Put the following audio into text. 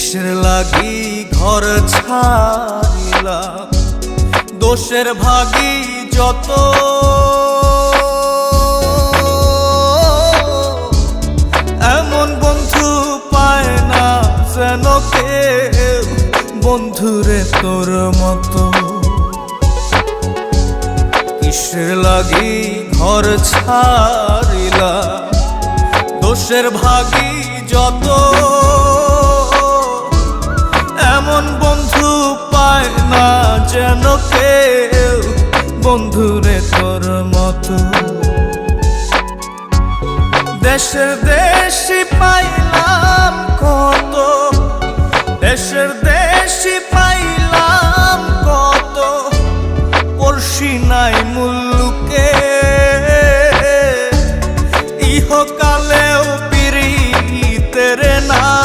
কিসের লাগি ঘর ছাড়িলাম, দোষের ভাগী যত, এমন বন্ধু পায় না যেন কেউ, বন্ধুরে তোর মতো। কিসের লাগি ঘর ছাড়িলাম, দোষের ভাগী যত, এমন বন্ধু পায় না যেন কেউ, বন্ধুরে তোর মতো। দেশে দেশে পাইলাম